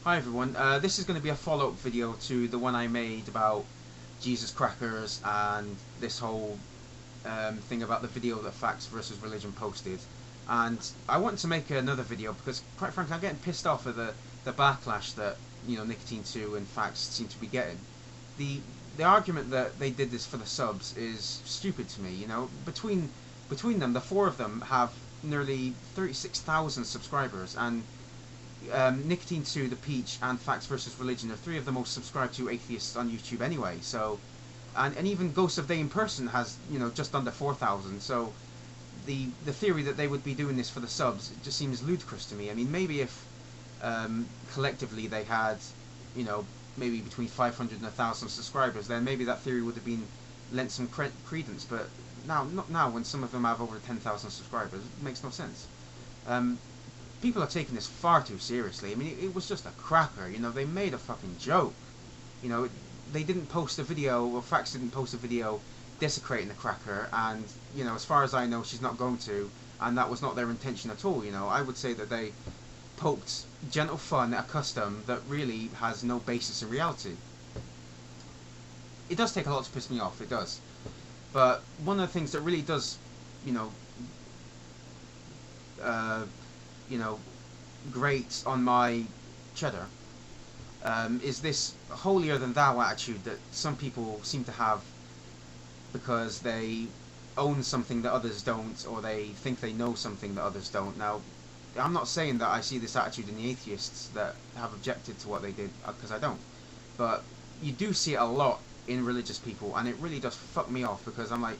Hi everyone, this is going to be a follow-up video to the one I made about Jesus crackers and this whole thing about the video that Facts versus Religion posted. And I want to make another video because, quite frankly, I'm getting pissed off at the backlash that Nicotine 2 and Facts seem to be getting. The argument that they did this for the subs is stupid to me. Between them, the four of them have nearly 36,000 subscribers, and Nicotine 2, The Peach, and Facts vs. Religion are three of the most subscribed to atheists on YouTube anyway. So, and even Ghost of Day in Person has just under 4,000. So, the theory that they would be doing this for the subs, it just seems ludicrous to me. I mean, maybe if collectively they had maybe between 500 and 1,000 subscribers, then maybe that theory would have been lent some credence. But now, not now, when some of them have over 10,000 subscribers, it makes no sense. People are taking this far too seriously. I mean, it was just a cracker. They made a fucking joke. They didn't post a video, or Facts didn't post a video desecrating the cracker, and as far as I know, she's not going to, and that was not their intention at all. I would say that they poked gentle fun at a custom that really has no basis in reality. It does take a lot to piss me off, it does. But one of the things that really does, grate on my cheddar is this holier than thou attitude that some people seem to have because they own something that others don't, or they think they know something that others don't. Now, I'm not saying that I see this attitude in the atheists that have objected to what they did, because I don't. But you do see it a lot in religious people, and it really does fuck me off, because I'm like,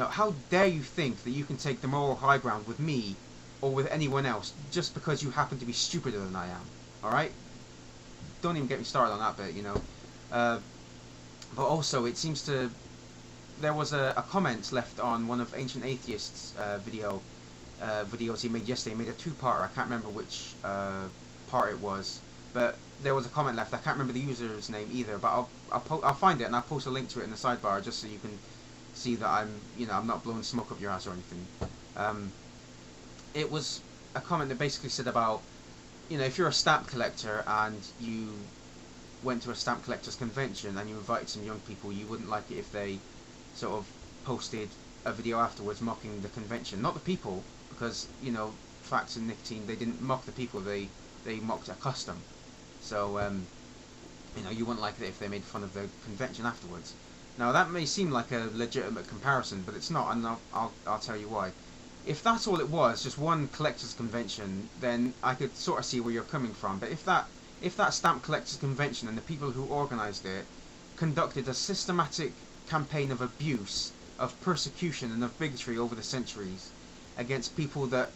how dare you think that you can take the moral high ground with me or with anyone else just because you happen to be stupider than I am, alright? Don't even get me started on that bit, but also, it seems to... There was a comment left on one of Ancient Atheist's videos he made yesterday. He made a two-parter. I can't remember which part it was, but there was a comment left. I can't remember the user's name either, but I'll find it and I'll post a link to it in the sidebar just so you can see that I'm not blowing smoke up your ass or anything. It was a comment that basically said about, if you're a stamp collector and you went to a stamp collectors convention and you invited some young people, you wouldn't like it if they sort of posted a video afterwards mocking the convention. Not the people, because, Facts and Nicotine, they didn't mock the people, they mocked a custom. So, you wouldn't like it if they made fun of the convention afterwards. Now, that may seem like a legitimate comparison, but it's not, and I'll tell you why. If that's all it was, just one collector's convention, then I could sort of see where you're coming from. But if that stamp collector's convention and the people who organised it conducted a systematic campaign of abuse, of persecution and of bigotry over the centuries against people that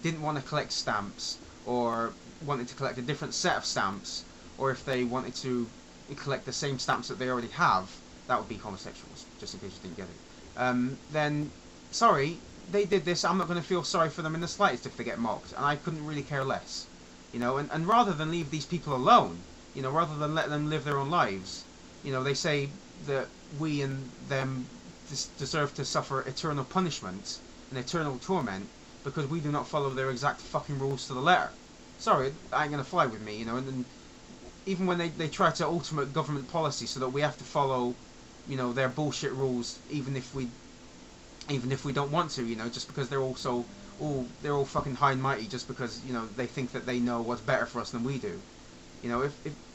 didn't want to collect stamps, or wanted to collect a different set of stamps, or if they wanted to collect the same stamps that they already have, that would be homosexuals, just in case you didn't get it. Then, sorry, they did this. I'm not going to feel sorry for them in the slightest if they get mocked, and I couldn't really care less. And rather than leave these people alone, rather than let them live their own lives, they say that we and them deserve to suffer eternal punishment and eternal torment because we do not follow their exact fucking rules to the letter. Sorry, it ain't gonna fly with me, and then even when they try to ultimate government policy so that we have to follow, their bullshit rules, even if we don't want to, just because they're all fucking high and mighty, just because, they think that they know what's better for us than we do.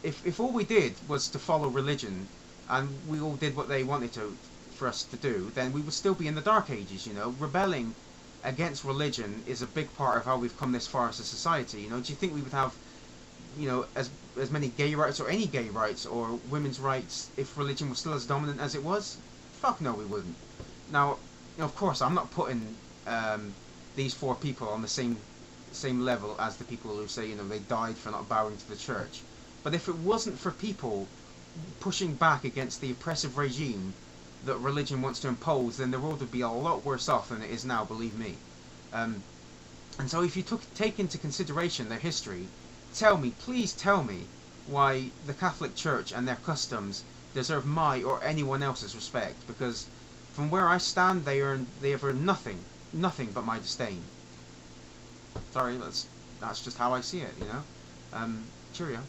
If all we did was to follow religion, and we all did what they wanted for us to do, then we would still be in the Dark Ages. Rebelling against religion is a big part of how we've come this far as a society. Do you think we would have, as many gay rights or any gay rights or women's rights if religion was still as dominant as it was? Fuck no, we wouldn't. Now, of course, I'm not putting these four people on the same level as the people who say, they died for not bowing to the church. But if it wasn't for people pushing back against the oppressive regime that religion wants to impose, then the world would be a lot worse off than it is now, believe me. And so if you take into consideration their history, please tell me why the Catholic Church and their customs deserve my or anyone else's respect, because from where I stand, they have earned nothing but my disdain. Sorry, that's just how I see it, Cheerio.